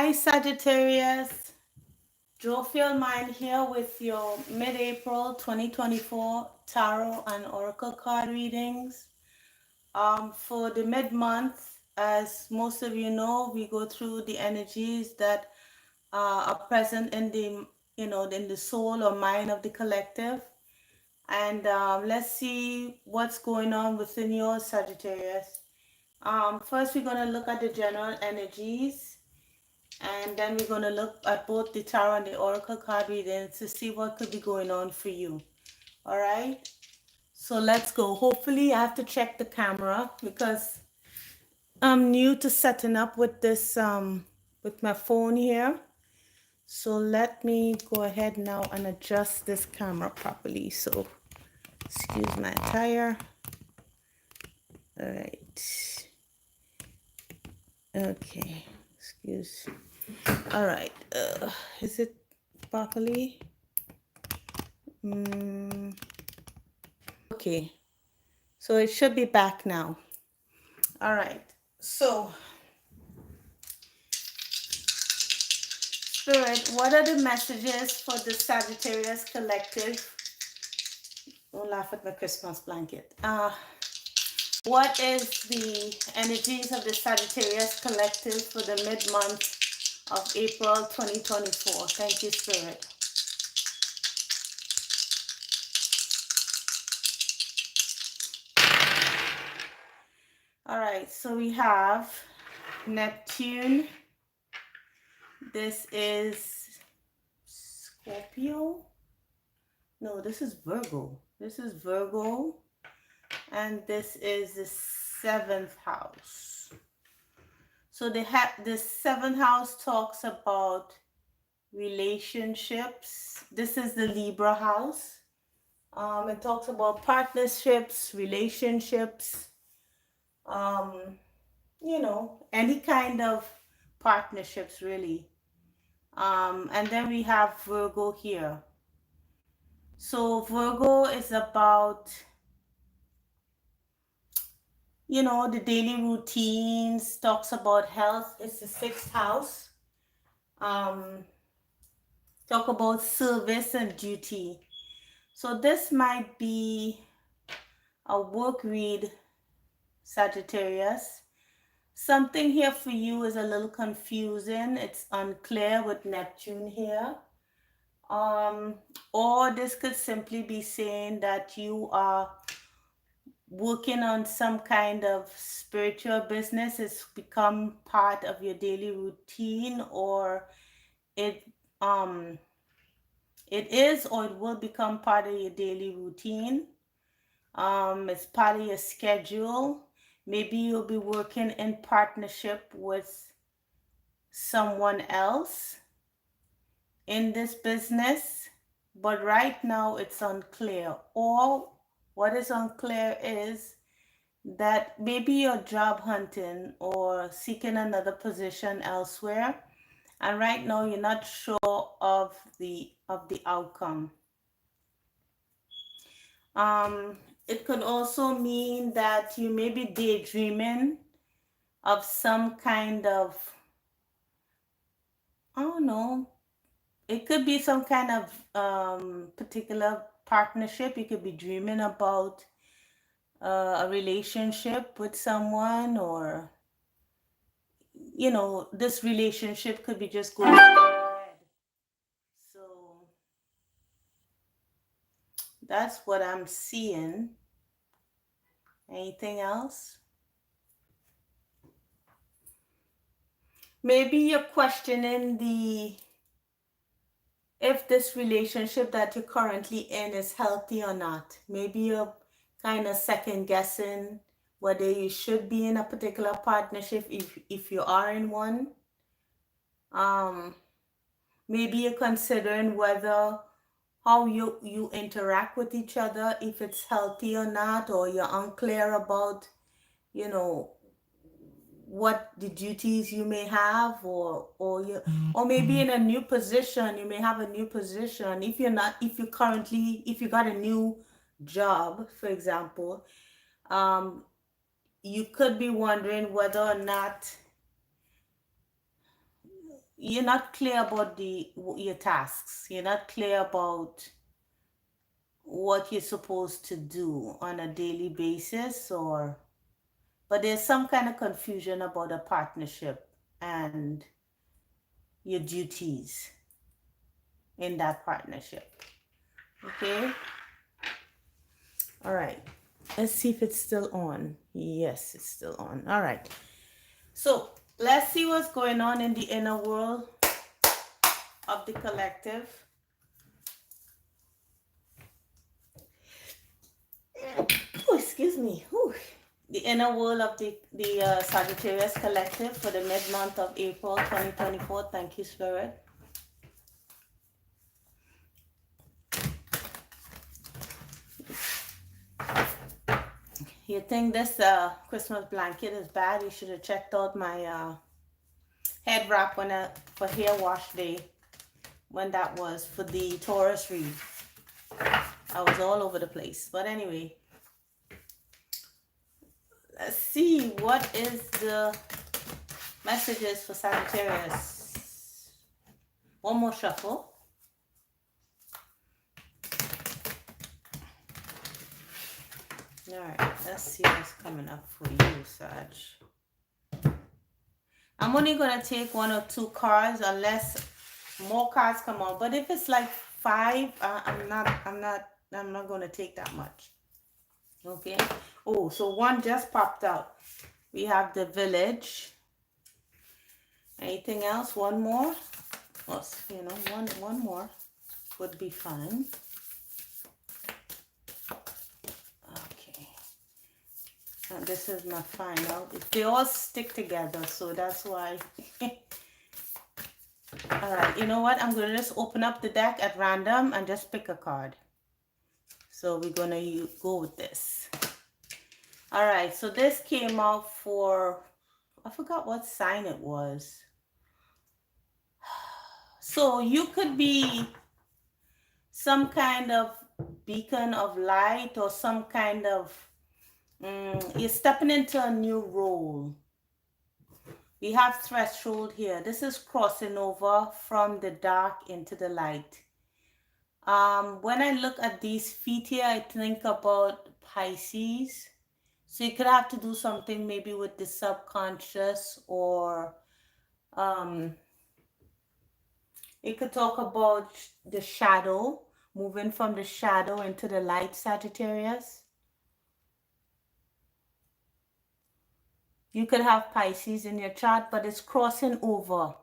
Hi, Sagittarius. Jovial Mind here with your mid-April 2024 Tarot and Oracle card readings. For the mid-month, as most of you know, we go through the energies that are present in the, in the soul or mind of the collective. And let's see what's going on within your Sagittarius. First, we're going to look at the general energies. And then we're going to look at both the tarot and the oracle card readings to see what could be going on for you. All right. So let's go. Hopefully I have to check the camera because I'm new to setting up with this, with my phone here. So let me go ahead now and adjust this camera properly. So excuse my attire. All right. Okay. Excuse. All right. Is it properly? Okay, so it should be back now. All right, so Spirit, what are the messages for the Sagittarius collective? Don't laugh at my Christmas blanket. What is the energies of the Sagittarius collective for the mid-month of April 2024? Thank you, Spirit. All right, so we have Neptune. This is Scorpio. No, this is Virgo. This is Virgo. And this is the 7th house. So the 7th house talks about relationships. This is the Libra house. It talks about partnerships, relationships, any kind of partnerships really. And then we have Virgo here. So Virgo is about, the daily routines, talks about health. It's the 6th house. Talk about service and duty. So this might be a work read, Sagittarius. Something here for you is a little confusing. It's unclear with Neptune here. Or this could simply be saying that you are working on some kind of spiritual business. It's become part of your daily routine, or it is or it will become part of your daily routine. It's part of your schedule. Maybe you'll be working in partnership with someone else in this business, but right now it's unclear. Or what is unclear is that maybe you're job hunting or seeking another position elsewhere, and right now you're not sure of the outcome. It could also mean that you may be daydreaming of some kind of, I don't know, it could be some kind of particular partnership. You could be dreaming about a relationship with someone, or this relationship could be just going on in your head. So that's what I'm seeing. Anything else? Maybe you're questioning if this relationship that you're currently in is healthy or not. Maybe you're kind of second guessing whether you should be in a particular partnership if you are in one. Maybe you're considering whether how you interact with each other, if it's healthy or not, or you're unclear about, what the duties you may have, or maybe in a new position, you may have a new position. If you got a new job, for example, you could be wondering whether or not you're not clear about your tasks. You're not clear about what you're supposed to do on a daily basis, or but there's some kind of confusion about a partnership and your duties in that partnership. Okay? All right. Let's see if it's still on. Yes, it's still on. All right. So let's see what's going on in the inner world of the collective. Oh, excuse me. Whew. The inner world of the Sagittarius collective for the mid-month of April 2024. Thank you, Spirit. You think this Christmas blanket is bad? You should have checked out my head wrap for hair wash day, when that was for the Taurus read. I was all over the place. But anyway, let's see what is the messages for Sagittarius. One more shuffle. All right, let's see what's coming up for you, Sag. I'm only gonna take 1 or 2 cards unless more cards come on. But if it's like 5, I'm not gonna take that much. Okay. Oh, so 1 just popped out. We have the Village. Anything else? 1 more? Well, you know, one more would be fine. Okay. And this is my final. They all stick together, so that's why. All right. You know what? I'm gonna just open up the deck at random and just pick a card. So we're gonna go with this. All right. So this came out for, I forgot what sign it was. So you could be some kind of beacon of light, or some kind of, you're stepping into a new role. We have threshold here. This is crossing over from the dark into the light. When I look at these feet here, I think about Pisces. So you could have to do something maybe with the subconscious, or you could talk about the shadow, moving from the shadow into the light, Sagittarius. You could have Pisces in your chart, but it's crossing over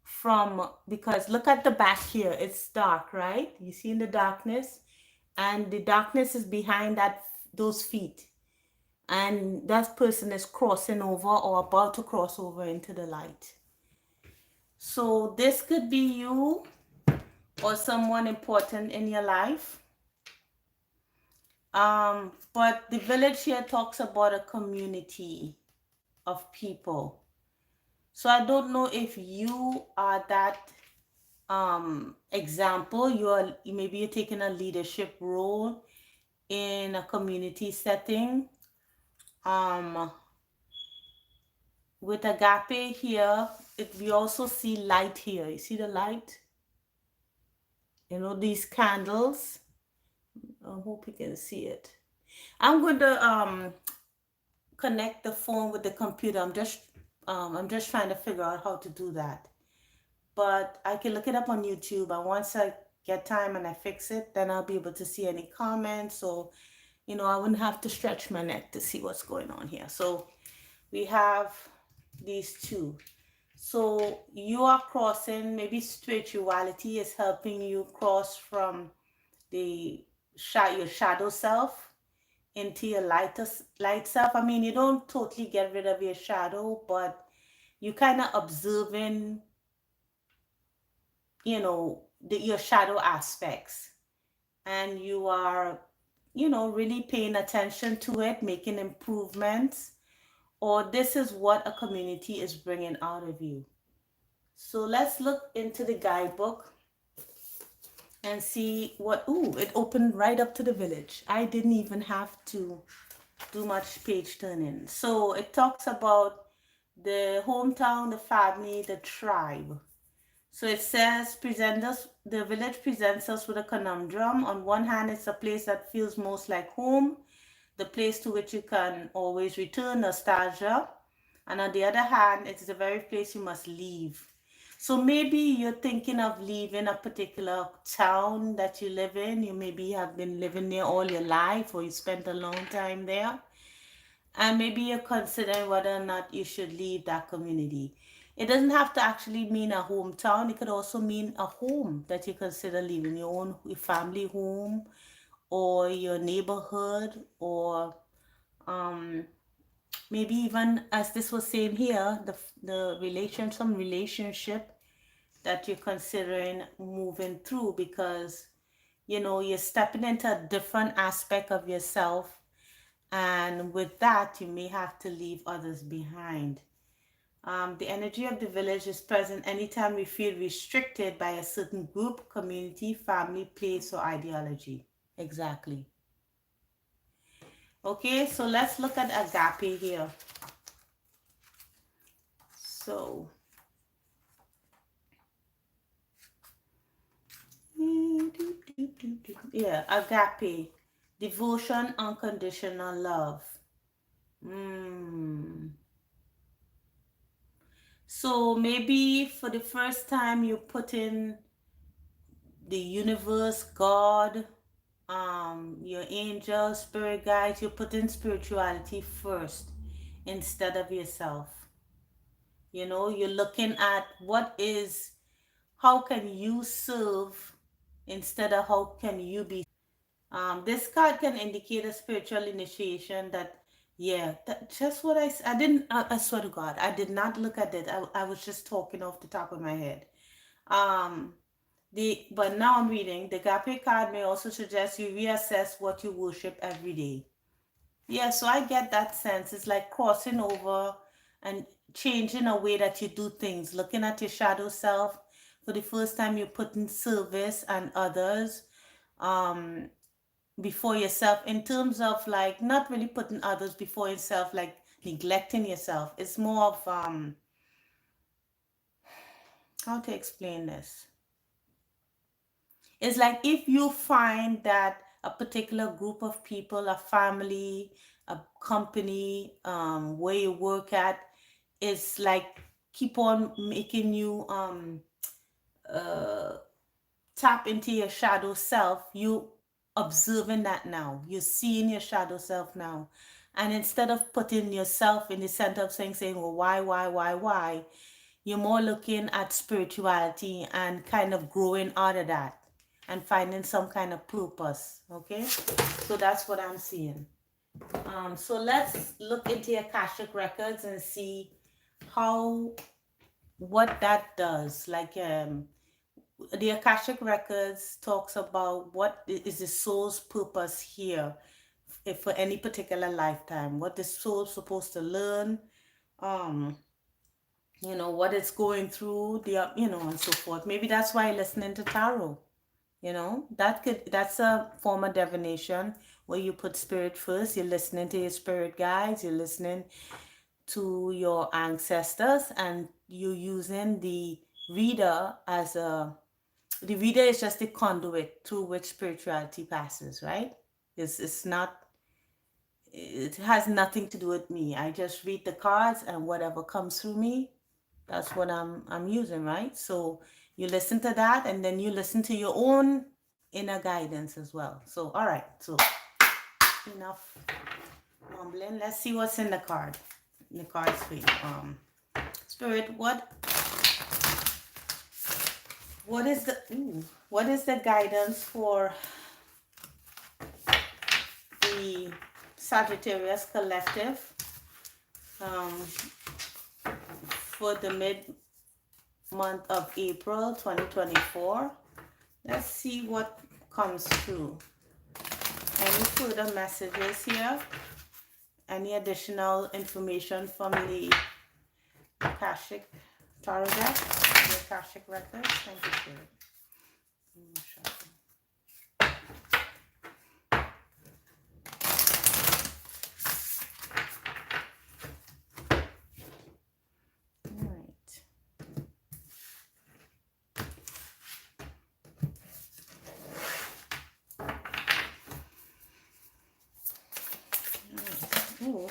from, because look at the back here. It's dark, right? You see in the darkness, and the darkness is behind those feet. And that person is crossing over or about to cross over into the light. So this could be you or someone important in your life. But the Village here talks about a community of people. So I don't know if you are that example. Maybe you're taking a leadership role in a community setting. With Agape here, we also see light here. You see the light? You know, these candles. I hope you can see it. I'm going to connect the phone with the computer. I'm just trying to figure out how to do that. But I can look it up on YouTube, and once I get time and I fix it, then I'll be able to see any comments. So, you know, I wouldn't have to stretch my neck to see what's going on here. So we have these 2. So you are crossing, maybe spirituality is helping you cross from your shadow self into your light self. I mean, you don't totally get rid of your shadow, but you kind of observing, you know, your shadow aspects, and you are, you know, really paying attention to it, making improvements, or this is what a community is bringing out of you. So let's look into the guidebook and see what, it opened right up to the Village. I didn't even have to do much page turning. So it talks about the hometown, the family, the tribe. So it says, the village presents us with a conundrum. On one hand, it's a place that feels most like home, the place to which you can always return, nostalgia. And on the other hand, it's the very place you must leave. So maybe you're thinking of leaving a particular town that you live in. You maybe have been living there all your life, or you spent a long time there. And maybe you're considering whether or not you should leave that community. It doesn't have to actually mean a hometown. It could also mean a home that you consider leaving, your own family home, or your neighborhood, or um, maybe even, as this was saying here, some relationship that you're considering moving through, because you're stepping into a different aspect of yourself, and with that you may have to leave others behind. The energy of the village is present anytime we feel restricted by a certain group, community, family, place, or ideology. Exactly. Okay, so let's look at agape here. So yeah, agape, devotion, unconditional love. So maybe for the first time you put in the universe, God, your angels, spirit guides, you put in spirituality first instead of yourself. You're looking at how can you serve instead of how can you be. This card can indicate a spiritual initiation that, yeah, that just what I didn't, I swear to God, I did not look at it. I was just talking off the top of my head. Um, but now I'm reading, the Agape card may also suggest you reassess what you worship every day. Yeah, so I get that sense. It's like crossing over and changing a way that you do things, looking at your shadow self. For the first time, you put in service and others um, before yourself, in terms of like not really putting others before yourself, like neglecting yourself. It's more of, how to explain this? It's like if you find that a particular group of people, a family, a company, where you work at, is like keep on making you uh, tap into your shadow self. You observing that now. You're seeing your shadow self now. And instead of putting yourself in the center of saying, well, why? You're more looking at spirituality and kind of growing out of that and finding some kind of purpose. Okay, so that's what I'm seeing. So let's look into your Akashic records and see what that does. Like the Akashic records talks about what is the soul's purpose here, if for any particular lifetime, what the soul's supposed to learn, um what it's going through, and so forth. Maybe that's why you're listening to tarot. That's a form of divination where you put spirit first. You're listening to your spirit guides, you're listening to your ancestors, and you're using the reader is just the conduit through which spirituality passes, right? It's not, it has nothing to do with me. I just read the cards, and whatever comes through me, that's what I'm using, right? So you listen to that, and then you listen to your own inner guidance as well. So all right, so enough mumbling. Let's see what's in the cards for you. Spirit, what is the guidance for the Sagittarius collective for the mid-month of April 2024? Let's see what comes through. Any further messages here? Any additional information from the Akashic Tarot deck, the Akashic records? Thank you, Spirit.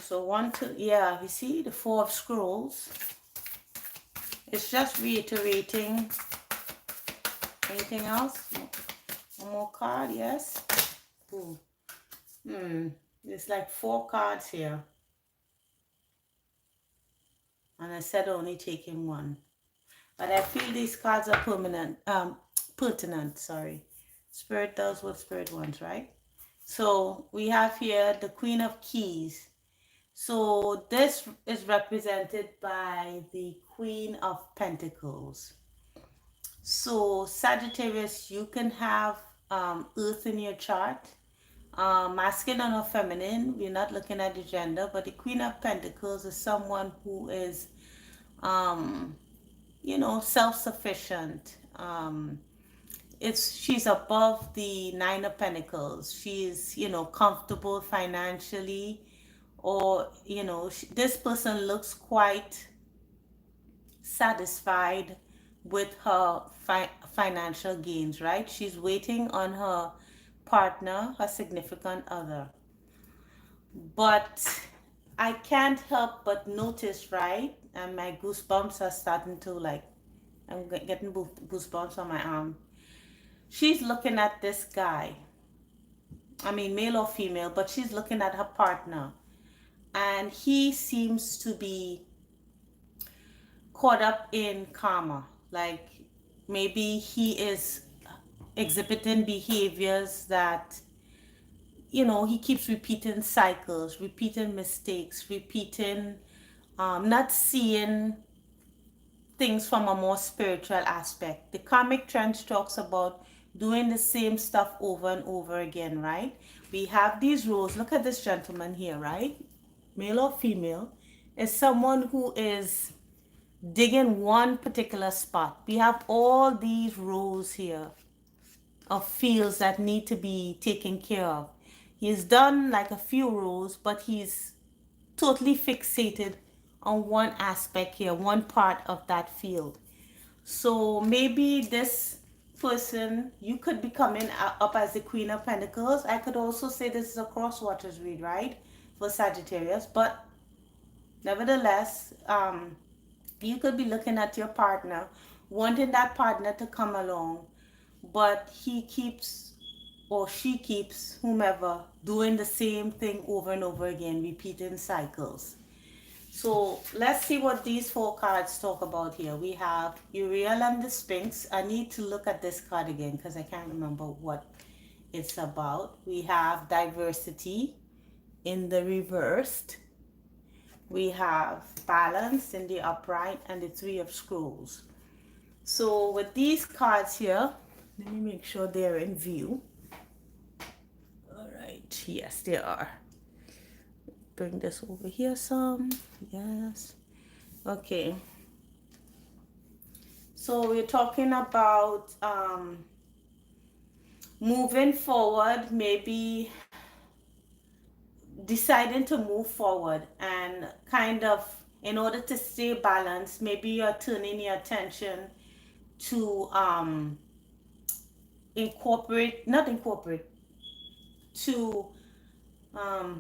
So one, two, yeah, you see the Four of Scrolls. It's just reiterating. Anything else? One more card, yes. Ooh. There's like 4 cards here. And I said only taking one. But I feel these cards are pertinent, sorry. Spirit does what Spirit wants, right? So we have here the Queen of Keys. So this is represented by the Queen of Pentacles. So Sagittarius, you can have Earth in your chart, masculine or feminine. We're not looking at the gender, but the Queen of Pentacles is someone who is, self-sufficient. She's above the Nine of Pentacles. She's, comfortable financially, or this person looks quite satisfied with her financial gains, right? She's waiting on her partner, her significant other. But I can't help but notice, right? And my goosebumps are starting to I'm getting goosebumps on my arm. She's looking at this guy. I mean, male or female, but she's looking at her partner. And he seems to be caught up in karma. Like maybe he is exhibiting behaviors that, he keeps repeating cycles, repeating mistakes, repeating, not seeing things from a more spiritual aspect. The karmic trend talks about doing the same stuff over and over again, right? We have these roles. Look at this gentleman here, right? Male or female, is someone who is digging one particular spot. We have all these rows here of fields that need to be taken care of. He's done like a few rows, but he's totally fixated on one aspect here, one part of that field. So maybe this person, you could be coming up as the Queen of Pentacles. I could also say this is a cross watchers read, right? For Sagittarius, but nevertheless, you could be looking at your partner, wanting that partner to come along, but he keeps, or she keeps, whomever, doing the same thing over and over again, repeating cycles. So let's see what these 4 cards talk about here. We have Uriel and the Sphinx. I need to look at this card again because I can't remember what it's about. We have diversity in the reversed. We have balance in the upright, and the 3 of Scrolls. So with these cards here, let me make sure they're in view. All right, yes, they are. Bring this over here some. Yes. Okay. So we're talking about moving forward, maybe deciding to move forward, and kind of, in order to stay balanced, maybe you're turning your attention to to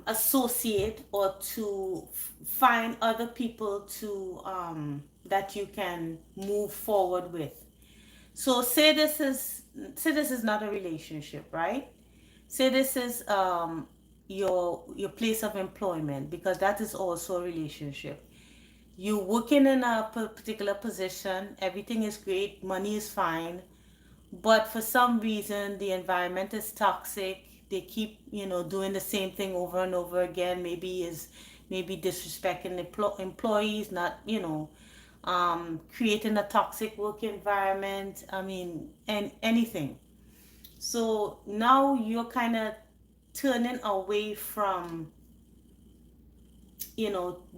associate or to find other people to that you can move forward with. So say this is not a relationship, right? Say this is your place of employment, because that is also a relationship. You're working in a particular position, everything is great, money is fine, but for some reason the environment is toxic. They keep, doing the same thing over and over again. Maybe disrespecting employees, not, creating a toxic work environment. I mean, and anything. So now you're kind of turning away from,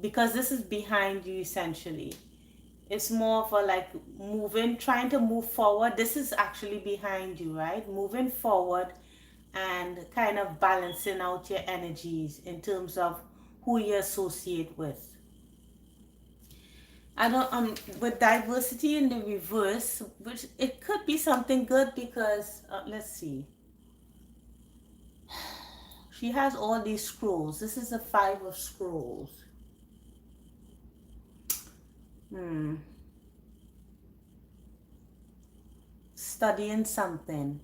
because this is behind you essentially. It's more of a like trying to move forward. This is actually behind you, right? Moving forward and kind of balancing out your energies in terms of who you associate with. I don't with diversity in the reverse, which it could be something good, because let's see. She has all these scrolls. This is the 5 of scrolls. Studying something.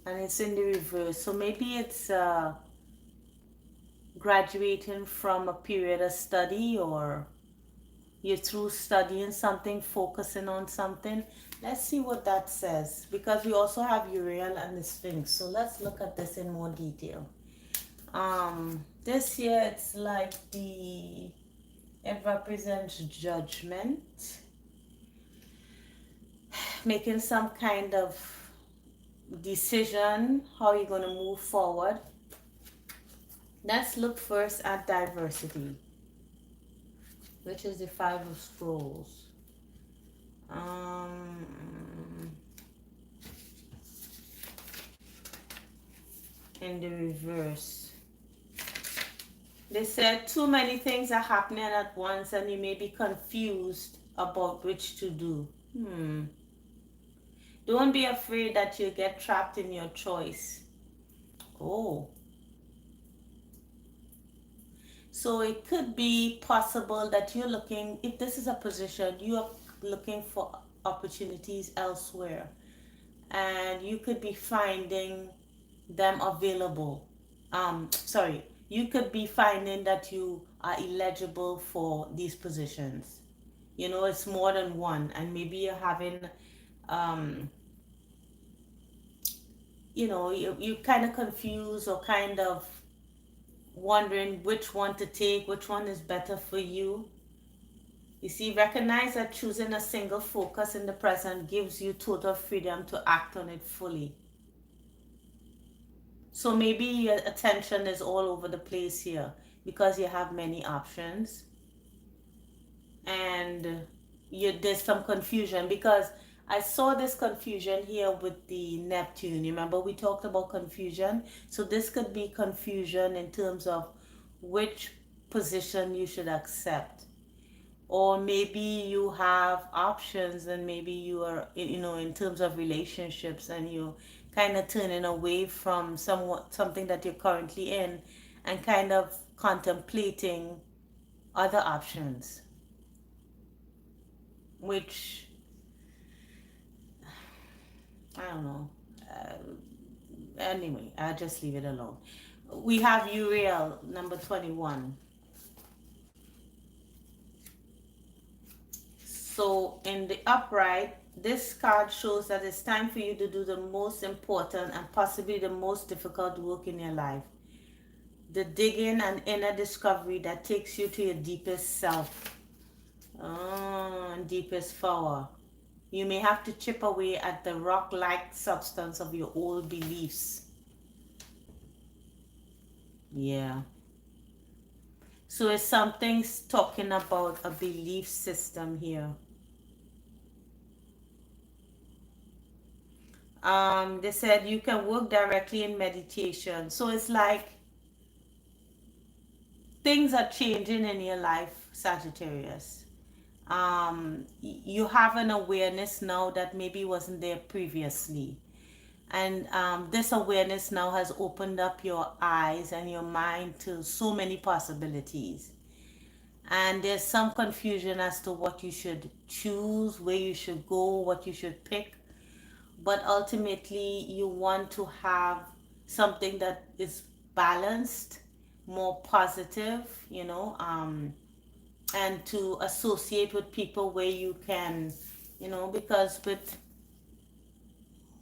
And it's in the reverse. So maybe it's graduating from a period of study, or you're through studying something, focusing on something. Let's see what that says, because we also have Uriel and the Sphinx. So let's look at this in more detail. This here, it's like it represents judgment, making some kind of decision, how you're going to move forward. Let's look first at diversity, which is the 5 of scrolls. In the reverse, they said too many things are happening at once and you may be confused about which to do. Don't be afraid that you get trapped in your choice. Oh, so it could be possible that you're looking, if this is a position, you are looking for opportunities elsewhere, and you could be finding them available. You could be finding that you are eligible for these positions. You know, it's more than one, and maybe you're having, um, you kind of confused, or kind of wondering which one to take, which one is better for you. You see, recognize that choosing a single focus in the present gives you total freedom to act on it fully. So maybe your attention is all over the place here because you have many options, and there's some confusion, because I saw this confusion here with the Neptune. Remember, we talked about confusion. So this could be confusion in terms of which position you should accept. Or maybe you have options, and maybe you are, in terms of relationships, and you're kind of turning away from something that you're currently in, and kind of contemplating other options, which, I don't know. Anyway, I'll just leave it alone. We have Uriel, number 21. So in the upright, this card shows that it's time for you to do the most important and possibly the most difficult work in your life. The digging and inner discovery that takes you to your deepest self, and deepest power. You may have to chip away at the rock-like substance of your old beliefs. Yeah. So it's something talking about a belief system here. They said you can work directly in meditation. So it's like things are changing in your life, Sagittarius. You have an awareness now that maybe wasn't there previously. And this awareness now has opened up your eyes and your mind to so many possibilities. And there's some confusion as to what you should choose, where you should go, what you should pick. But ultimately, you want to have something that is balanced, more positive, and to associate with people where you can, because with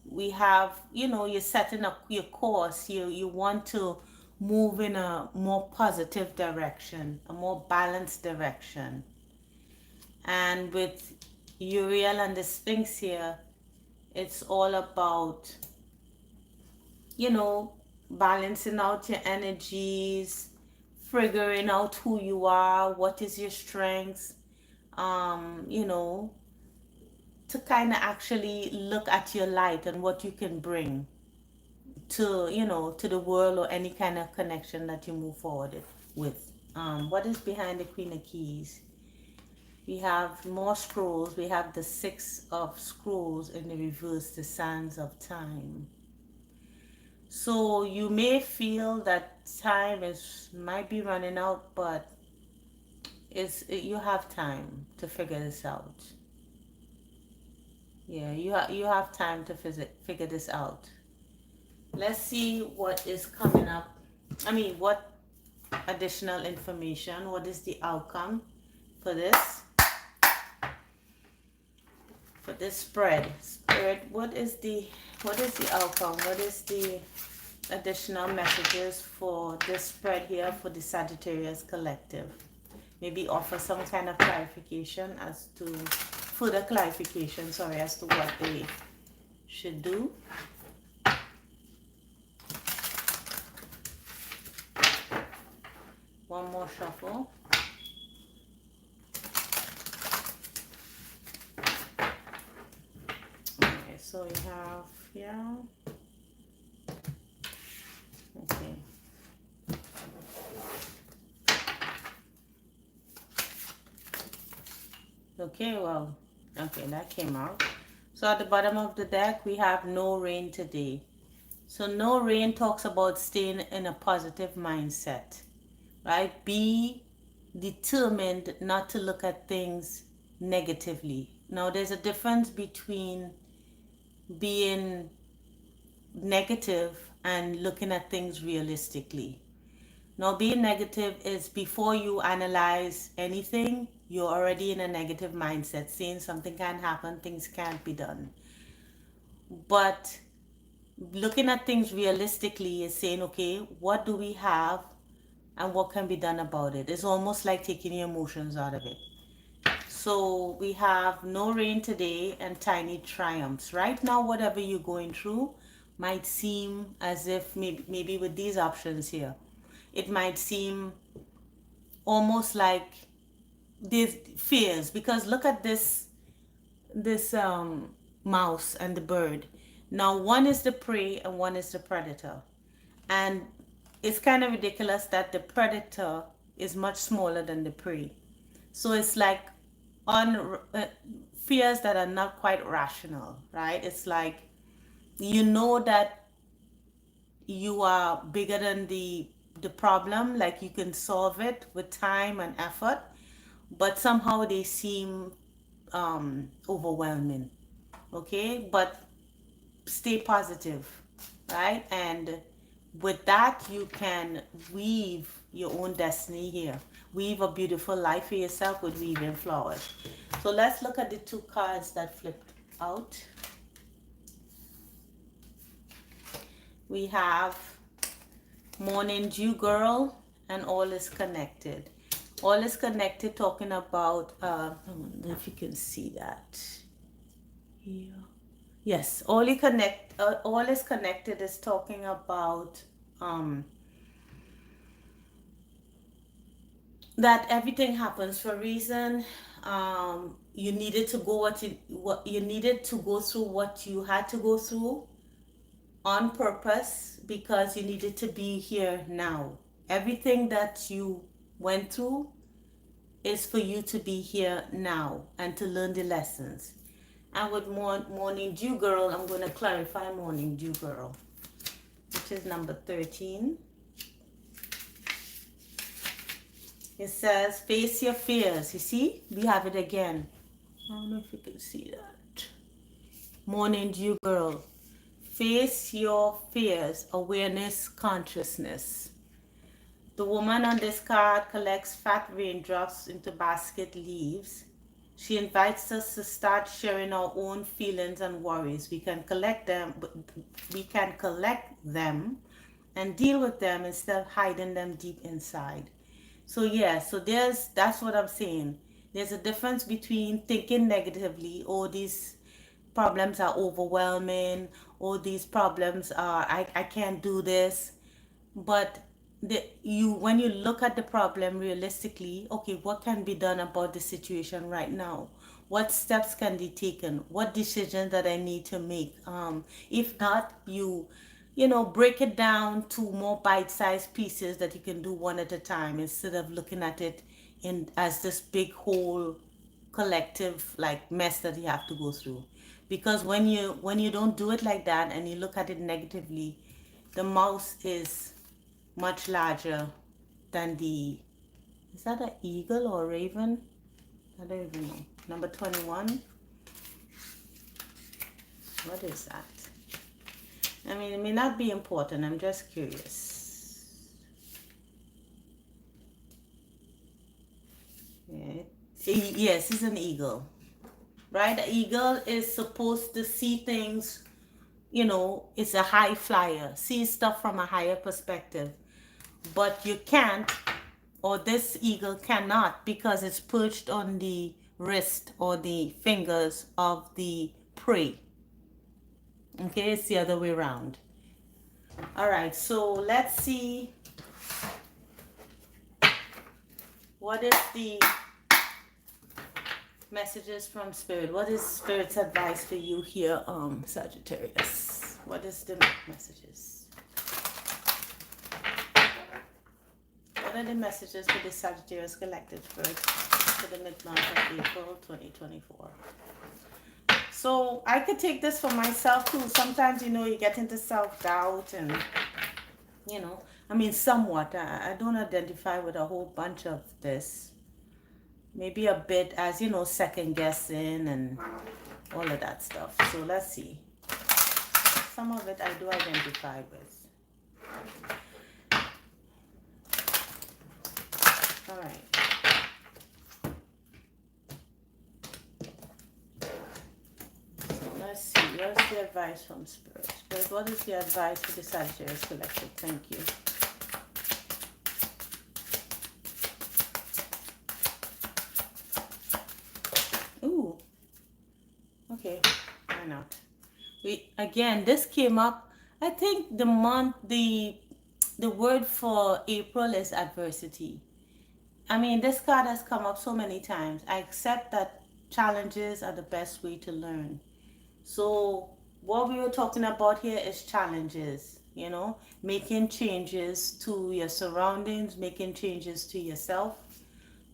we have, you're setting up your course. You want to move in a more positive direction, a more balanced direction. And with Uriel and the Sphinx here, it's all about, balancing out your energies, figuring out who you are, what is your strengths, um, you know, to kind of actually look at your light and what you can bring to the world, or any kind of connection that you move forward with. What is behind the Queen of Keys? We have more scrolls. We have the 6 of scrolls in the reverse, the sands of time. So you may feel that time is might be running out, but you have time to figure this out. Yeah, you have time to figure this out. Let's see what is coming up. I mean, what additional information? What is the outcome for this spread? Spirit, what is the outcome? What is the additional messages for this spread here for the Sagittarius collective? Maybe offer some kind of clarification as to further clarification, sorry, as to what they should do. One more shuffle. Okay, so we have here. Okay. Okay, well, okay, that came out. So at the bottom of the deck, we have no rain today. So no rain talks about staying in a positive mindset, right? Be determined not to look at things negatively. Now, there's a difference between being negative and looking at things realistically. Now, being negative is before you analyze anything, you're already in a negative mindset, saying something can happen, things can't be done. But looking at things realistically is saying, okay, what do we have and what can be done about it? It's almost like taking your emotions out of it. So we have no rain today and tiny triumphs. Right now, whatever you're going through might seem as if maybe with these options here, it might seem almost like these fears, because look at this mouse and the bird. Now one is the prey and one is the predator, and it's kind of ridiculous that the predator is much smaller than the prey. So it's like on fears that are not quite rational, right? It's like you know that you are bigger than the problem, like you can solve it with time and effort, but somehow they seem overwhelming. Okay, but stay positive, right? And with that, you can weave your own destiny here. Weave a beautiful life for yourself with weaving flowers. So let's look at the two cards that flipped out. We have Morning Dew Girl and All is Connected. All is Connected talking about, I don't know if you can see that here. Yes, all is connected is talking about that everything happens for a reason. You needed to go what you needed to go through what you had to go through on purpose because you needed to be here now. Everything that you went through is for you to be here now and to learn the lessons. And with Morning Dew Girl, I'm going to clarify Morning Dew Girl, which is number 13. It says, face your fears. You see? We have it again. I don't know if you can see that. Morning Dew Girl. Face your fears. Awareness, consciousness. The woman on this card collects fat raindrops into basket leaves. She invites us to start sharing our own feelings and worries. We can collect them and deal with them instead of hiding them deep inside. So yeah, so that's what I'm saying. There's a difference between thinking negatively, oh, these problems are overwhelming, or these problems are I can't do this. But when you look at the problem realistically, okay, what can be done about the situation right now? What steps can be taken? What decisions that I need to make? If not, break it down to more bite-sized pieces that you can do one at a time instead of looking at it in as this big whole collective like mess that you have to go through. Because when you don't do it like that and you look at it negatively, the mouse is much larger than is that an eagle or a raven? I don't even know. Number 21. What is that? I mean, it may not be important. I'm just curious. Yeah. Yes, it's an eagle. Right? The eagle is supposed to see things, it's a high flyer, see stuff from a higher perspective. But you can't, or this eagle cannot, because it's perched on the wrist or the fingers of the prey. Okay, it's the other way around. All right, so let's see what is the messages from Spirit. What is Spirit's advice for you here, Sagittarius? What is the messages? What are the messages for the Sagittarius Collective Spirit for the mid-month of April 2024? So I could take this for myself too. Sometimes, you get into self-doubt and, somewhat. I don't identify with a whole bunch of this. Maybe a bit as, second guessing and all of that stuff. So let's see. Some of it I do identify with. All right. Let's see, what's the advice from Spirit? Spirit, what is the advice for the Sagittarius Collective? Thank you. Ooh. Okay, why not? Again, this came up. I think the word for April is adversity. I mean, this card has come up so many times. I accept that challenges are the best way to learn. So what we were talking about here is challenges, making changes to your surroundings, making changes to yourself,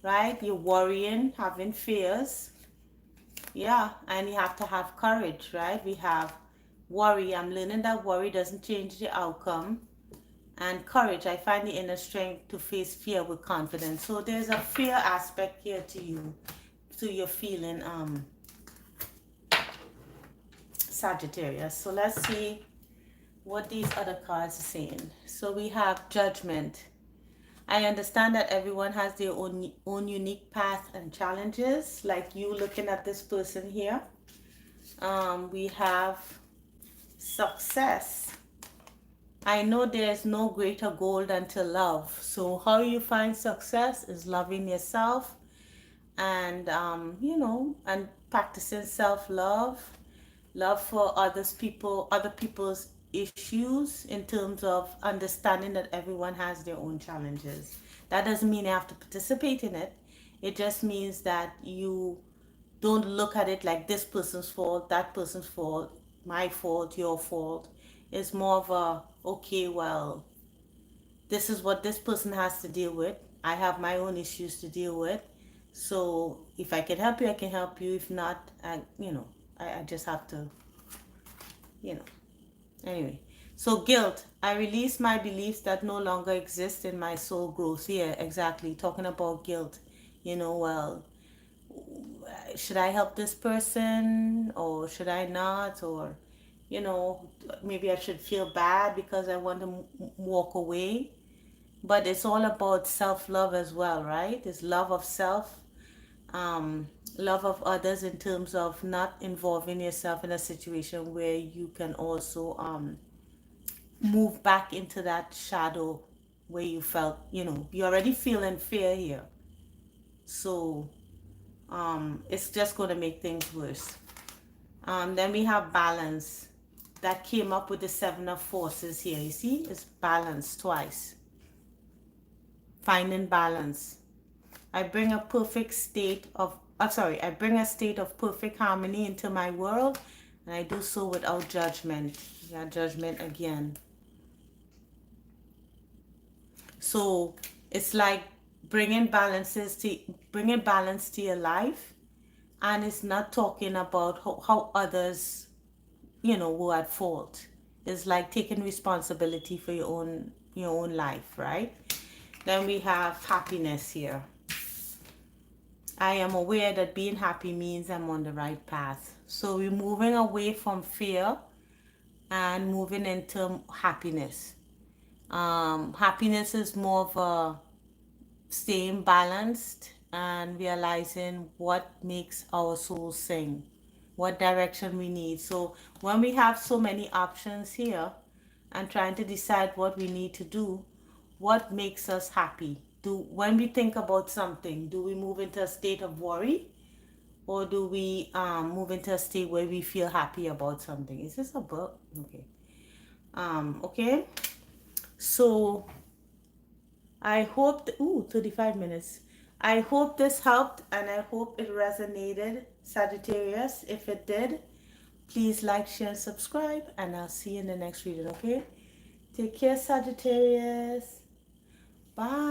right? You're worrying, having fears. Yeah, and you have to have courage, right? We have worry. I'm learning that worry doesn't change the outcome. And courage, I find the inner strength to face fear with confidence. So there's a fear aspect here to you, to your feeling, Sagittarius. So let's see what these other cards are saying. So we have Judgment. I understand that everyone has their own unique path and challenges, like you looking at this person here. We have Success. I know there's no greater goal than to love. So how you find success is loving yourself and, and practicing self-love. Love for other people's issues in terms of understanding that everyone has their own challenges. That doesn't mean you have to participate in it. It just means that you don't look at it like this person's fault, that person's fault, my fault, your fault. It's more of a, okay, well, this is what this person has to deal with. I have my own issues to deal with. So if I can help you, I can help you. If not, I just have to, Anyway, so guilt. I release my beliefs that no longer exist in my soul growth. Yeah, exactly. Talking about guilt. Well, should I help this person or should I not? Or, maybe I should feel bad because I want to walk away. But it's all about self-love as well, right? It's love of self, love of others in terms of not involving yourself in a situation where you can also move back into that shadow where you felt, you're already feeling fear here. So it's just going to make things worse. Then we have balance. That came up with the Seven of Forces here. You see, it's balance twice. Finding balance. I bring a state of perfect harmony into my world, and I do so without judgment. Yeah, judgment again. So it's like bringing balance to your life, and it's not talking about how others, were at fault. Is like taking responsibility for your own life, right? Then we have happiness here. I am aware that being happy means I'm on the right path. So we're moving away from fear and moving into happiness. Happiness is more of a staying balanced and realizing what makes our soul sing, what direction we need. So when we have so many options here and trying to decide what we need to do, what makes us happy? Do when we think about something, do we move into a state of worry, or do we move into a state where we feel happy about something? Is this a book? Okay. Okay. So I hope, 35 minutes. I hope this helped and I hope it resonated, Sagittarius. If it did, please like, share, and subscribe, and I'll see you in the next video, okay? Take care, Sagittarius. Bye.